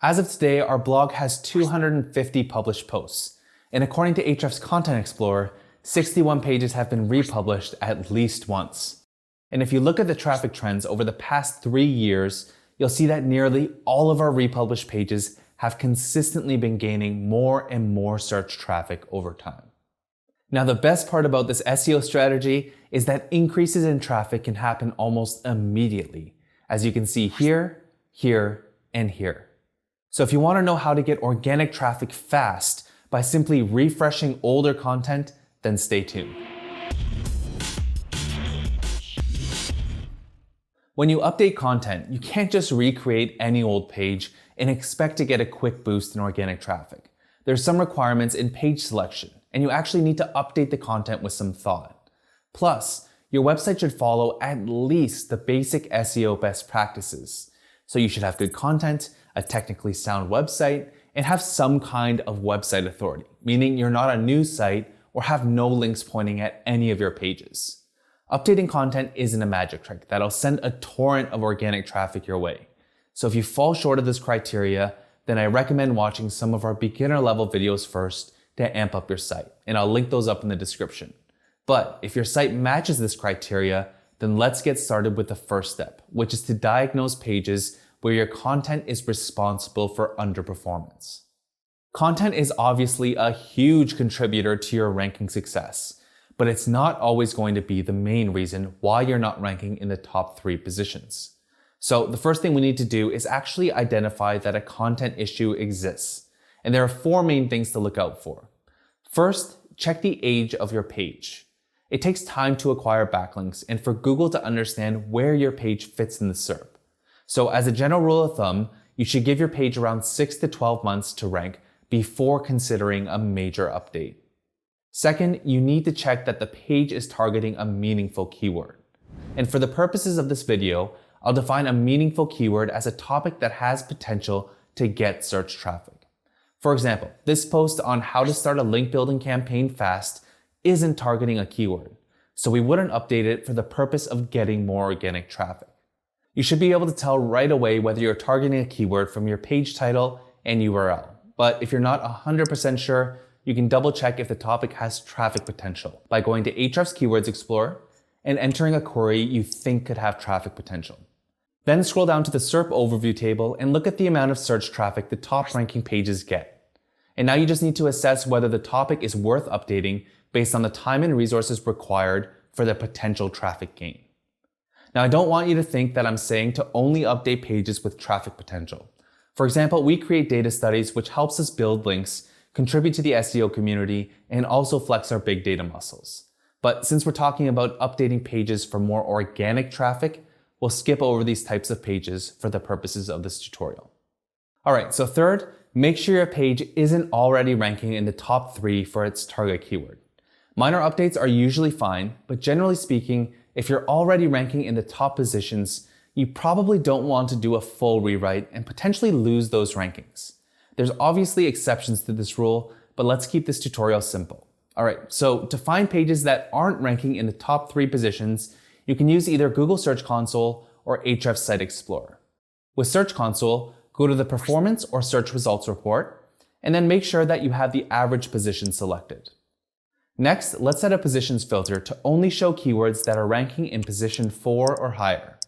As of today, our blog has 250 published posts, and according to Ahrefs Content Explorer, 61 pages have been republished at least once. And if you look at the traffic trends over the past 3 years, you'll see that nearly all of our republished pages have consistently been gaining more and more search traffic over time. Now, the best part about this SEO strategy is that increases in traffic can happen almost immediately, as you can see here, here, and here. So if you want to know how to get organic traffic fast by simply refreshing older content, then stay tuned. When you update content, you can't just recreate any old page and expect to get a quick boost in organic traffic. There's some requirements in page selection, and you actually need to update the content with some thought. Plus, your website should follow at least the basic SEO best practices. So you should have good content, a technically sound website, and have some kind of website authority, meaning you're not a news site or have no links pointing at any of your pages. Updating content isn't a magic trick that'll send a torrent of organic traffic your way. So if you fall short of this criteria, then I recommend watching some of our beginner level videos first to amp up your site, and I'll link those up in the description. But if your site matches this criteria, then let's get started with the first step, which is to diagnose pages where your content is responsible for underperformance. Content is obviously a huge contributor to your ranking success, but it's not always going to be the main reason why you're not ranking in the top 3 positions. So the first thing we need to do is actually identify that a content issue exists. And there are 4 main things to look out for. First, check the age of your page. It takes time to acquire backlinks and for Google to understand where your page fits in the SERP. So as a general rule of thumb, you should give your page around 6 to 12 months to rank before considering a major update. Second, you need to check that the page is targeting a meaningful keyword. And for the purposes of this video, I'll define a meaningful keyword as a topic that has potential to get search traffic. For example, this post on how to start a link building campaign fast isn't targeting a keyword, so we wouldn't update it for the purpose of getting more organic traffic. You should be able to tell right away whether you're targeting a keyword from your page title and URL. But if you're not 100% sure, you can double check if the topic has traffic potential by going to Ahrefs Keywords Explorer and entering a query you think could have traffic potential. Then scroll down to the SERP overview table and look at the amount of search traffic the top ranking pages get. And now you just need to assess whether the topic is worth updating based on the time and resources required for the potential traffic gain. Now, I don't want you to think that I'm saying to only update pages with traffic potential. For example, we create data studies which helps us build links, contribute to the SEO community, and also flex our big data muscles. But since we're talking about updating pages for more organic traffic, we'll skip over these types of pages for the purposes of this tutorial. Alright, so third, make sure your page isn't already ranking in the top 3 for its target keyword. Minor updates are usually fine, but generally speaking, if you're already ranking in the top positions, you probably don't want to do a full rewrite and potentially lose those rankings. There's obviously exceptions to this rule, but let's keep this tutorial simple. Alright, so to find pages that aren't ranking in the top 3 positions, you can use either Google Search Console or Ahrefs Site Explorer. With Search Console, go to the Performance or Search Results report, and then make sure that you have the average position selected. Next, let's set a positions filter to only show keywords that are ranking in position 4 or higher.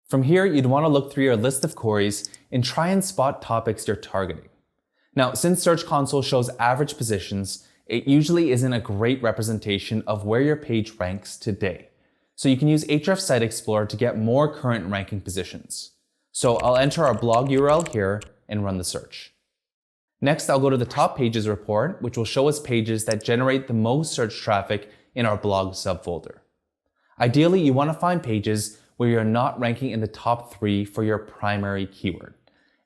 From here, you'd want to look through your list of queries and try and spot topics you're targeting. Now, since Search Console shows average positions, it usually isn't a great representation of where your page ranks today. So you can use Ahrefs Site Explorer to get more current ranking positions. So I'll enter our blog URL here and run the search. Next, I'll go to the top pages report, which will show us pages that generate the most search traffic in our blog subfolder. Ideally, you want to find pages where you're not ranking in the top 3 for your primary keyword.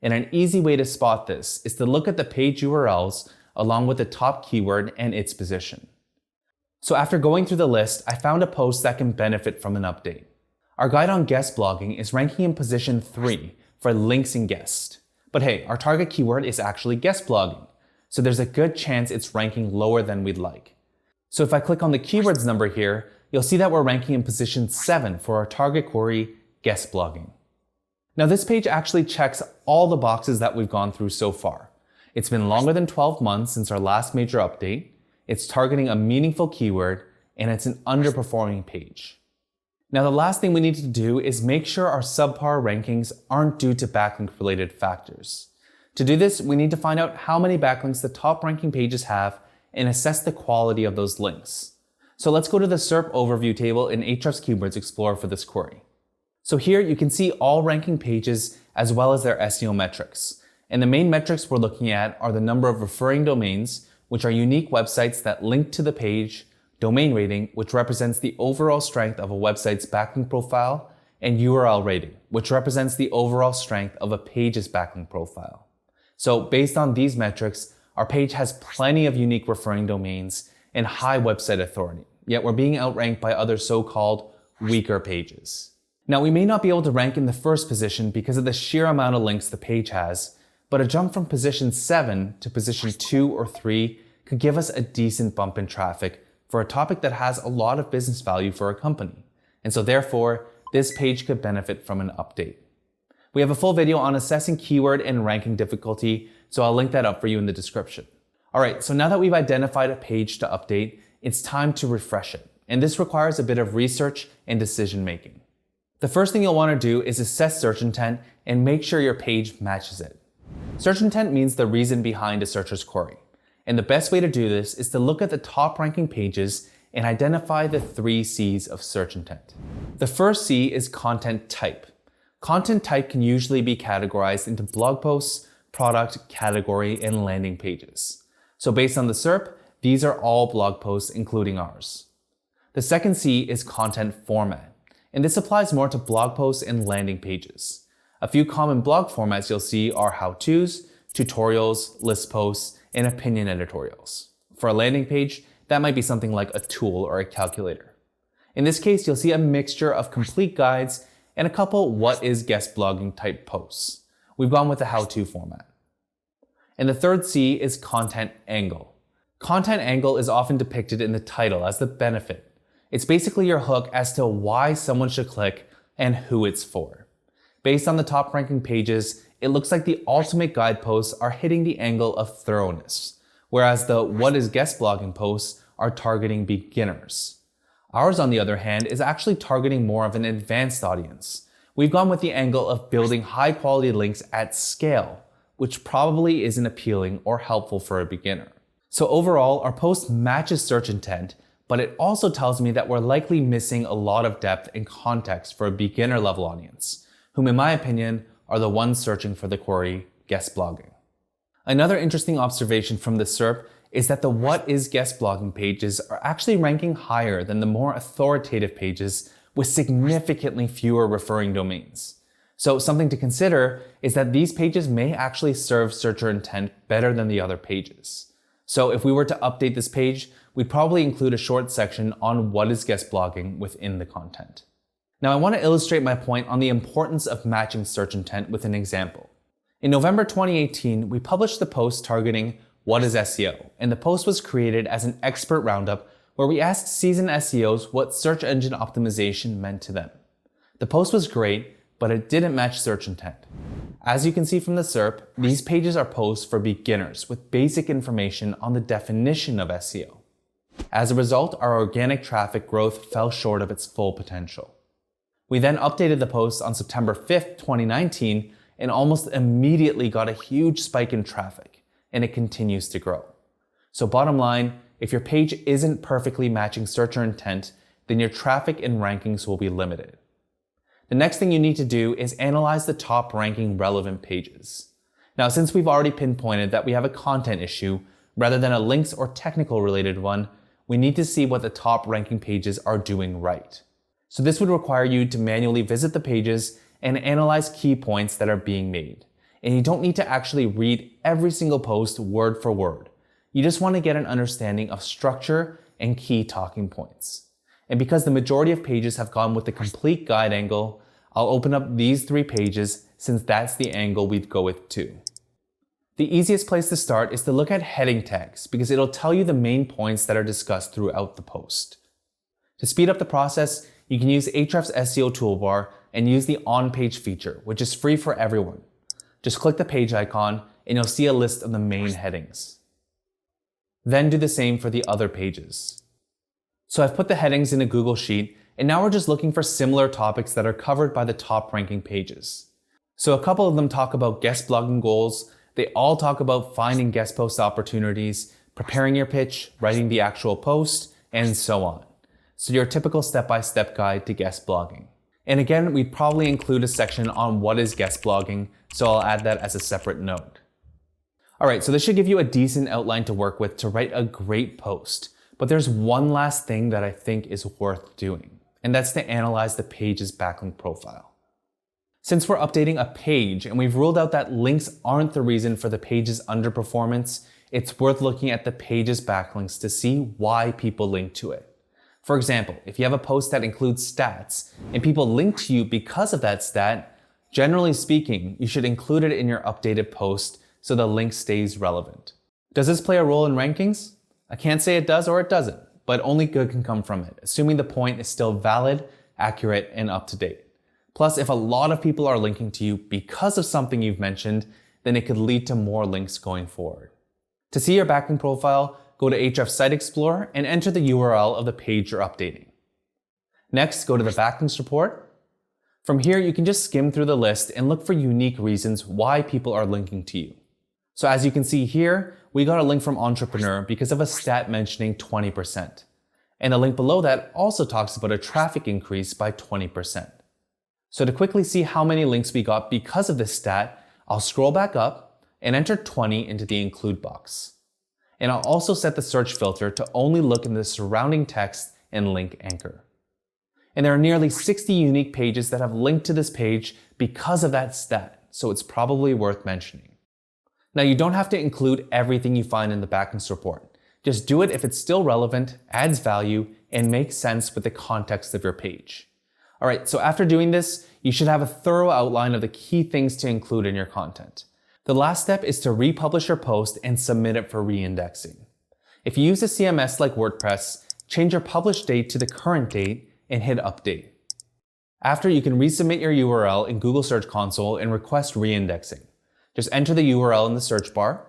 And an easy way to spot this is to look at the page URLs along with the top keyword and its position. So after going through the list, I found a post that can benefit from an update. Our guide on guest blogging is ranking in position 3 for links and guest. But hey, our target keyword is actually guest blogging, so there's a good chance it's ranking lower than we'd like. So if I click on the keywords number here, you'll see that we're ranking in position 7 for our target query, guest blogging. Now this page actually checks all the boxes that we've gone through so far. It's been longer than 12 months since our last major update, it's targeting a meaningful keyword, and it's an underperforming page. Now the last thing we need to do is make sure our subpar rankings aren't due to backlink related factors. To do this, we need to find out how many backlinks the top ranking pages have and assess the quality of those links. So let's go to the SERP overview table in Ahrefs Content Explorer for this query. So here you can see all ranking pages as well as their SEO metrics. And the main metrics we're looking at are the number of referring domains, which are unique websites that link to the page, domain rating, which represents the overall strength of a website's backlink profile, and URL rating, which represents the overall strength of a page's backlink profile. So based on these metrics, our page has plenty of unique referring domains and high website authority, yet we're being outranked by other so-called weaker pages. Now we may not be able to rank in the first position because of the sheer amount of links the page has, but a jump from position 7 to position 2 or 3 could give us a decent bump in traffic for a topic that has a lot of business value for a company. And so therefore, this page could benefit from an update. We have a full video on assessing keyword and ranking difficulty, so I'll link that up for you in the description. Alright, so now that we've identified a page to update, it's time to refresh it. And this requires a bit of research and decision making. The first thing you'll want to do is assess search intent and make sure your page matches it. Search intent means the reason behind a searcher's query. And the best way to do this is to look at the top ranking pages and identify the 3 C's of search intent. The first C is content type. Content type can usually be categorized into blog posts, product, category, and landing pages. So based on the SERP, these are all blog posts, including ours. The second C is content format, and this applies more to blog posts and landing pages. A few common blog formats you'll see are how-tos, tutorials, list posts, and opinion editorials. For a landing page, that might be something like a tool or a calculator. In this case, you'll see a mixture of complete guides and a couple what is guest blogging type posts. We've gone with the how-to format. And the third C is content angle. Content angle is often depicted in the title as the benefit. It's basically your hook as to why someone should click and who it's for. Based on the top ranking pages, it looks like the ultimate guide posts are hitting the angle of thoroughness, whereas the what is guest blogging posts are targeting beginners. Ours, on the other hand, is actually targeting more of an advanced audience. We've gone with the angle of building high quality links at scale, which probably isn't appealing or helpful for a beginner. So overall, our post matches search intent, but it also tells me that we're likely missing a lot of depth and context for a beginner level audience, whom in my opinion are the ones searching for the query guest blogging. Another interesting observation from the SERP is that the what is guest blogging pages are actually ranking higher than the more authoritative pages with significantly fewer referring domains. So something to consider is that these pages may actually serve searcher intent better than the other pages. So if we were to update this page, we'd probably include a short section on what is guest blogging within the content. Now I want to illustrate my point on the importance of matching search intent with an example. In November 2018, we published the post targeting what is SEO, and the post was created as an expert roundup where we asked seasoned SEOs what search engine optimization meant to them. The post was great, but it didn't match search intent. As you can see from the SERP, these pages are posts for beginners with basic information on the definition of SEO. As a result, our organic traffic growth fell short of its full potential. We then updated the post on September 5th, 2019, and almost immediately got a huge spike in traffic, and it continues to grow. So bottom line, if your page isn't perfectly matching searcher intent, then your traffic and rankings will be limited. The next thing you need to do is analyze the top ranking relevant pages. Now, since we've already pinpointed that we have a content issue rather than a links or technical related one, we need to see what the top ranking pages are doing right. So this would require you to manually visit the pages and analyze key points that are being made. And you don't need to actually read every single post word for word. You just want to get an understanding of structure and key talking points. And because the majority of pages have gone with the complete guide angle, I'll open up these 3 pages since that's the angle we'd go with too. The easiest place to start is to look at heading tags because it'll tell you the main points that are discussed throughout the post. To speed up the process, you can use Ahrefs SEO toolbar and use the on-page feature, which is free for everyone. Just click the page icon and you'll see a list of the main headings. Then do the same for the other pages. So I've put the headings in a Google Sheet, and now we're just looking for similar topics that are covered by the top ranking pages. So a couple of them talk about guest blogging goals. They all talk about finding guest post opportunities, preparing your pitch, writing the actual post, and so on. So your typical step-by-step guide to guest blogging. And again, we'd probably include a section on what is guest blogging, so I'll add that as a separate note. Alright, so this should give you a decent outline to work with to write a great post. But there's one last thing that I think is worth doing, and that's to analyze the page's backlink profile. Since we're updating a page and we've ruled out that links aren't the reason for the page's underperformance, it's worth looking at the page's backlinks to see why people link to it. For example, if you have a post that includes stats and people link to you because of that stat, generally speaking, you should include it in your updated post so the link stays relevant. Does this play a role in rankings? I can't say it does or it doesn't, but only good can come from it, assuming the point is still valid, accurate, and up to date. Plus, if a lot of people are linking to you because of something you've mentioned, then it could lead to more links going forward. To see your backlink profile, go to Ahrefs Site Explorer and enter the URL of the page you're updating. Next, go to the backlinks report. From here, you can just skim through the list and look for unique reasons why people are linking to you. So as you can see here, we got a link from Entrepreneur because of a stat mentioning 20%. And the link below that also talks about a traffic increase by 20%. So to quickly see how many links we got because of this stat, I'll scroll back up and enter 20 into the include box. And I'll also set the search filter to only look in the surrounding text and link anchor. And there are nearly 60 unique pages that have linked to this page because of that stat, so it's probably worth mentioning. Now, you don't have to include everything you find in the backlinks report. Just do it if it's still relevant, adds value, and makes sense with the context of your page. Alright, so after doing this, you should have a thorough outline of the key things to include in your content. The last step is to republish your post and submit it for reindexing. If you use a CMS like WordPress, change your publish date to the current date and hit update. After, you can resubmit your URL in Google Search Console and request reindexing. Just enter the URL in the search bar,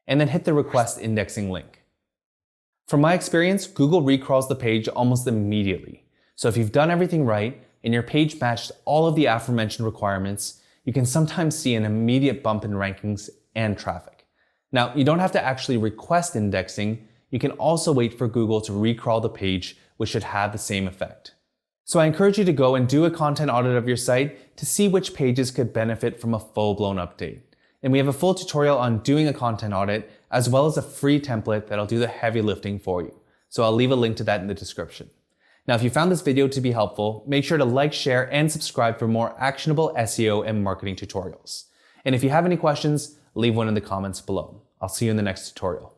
and then hit the request indexing link. From my experience, Google recrawls the page almost immediately. So if you've done everything right, and your page matched all of the aforementioned requirements, you can sometimes see an immediate bump in rankings and traffic. Now, you don't have to actually request indexing, you can also wait for Google to recrawl the page, which should have the same effect. So I encourage you to go and do a content audit of your site to see which pages could benefit from a full-blown update. And we have a full tutorial on doing a content audit, as well as a free template that'll do the heavy lifting for you. So I'll leave a link to that in the description. Now, if you found this video to be helpful, make sure to like, share, and subscribe for more actionable SEO and marketing tutorials. And if you have any questions, leave one in the comments below. I'll see you in the next tutorial.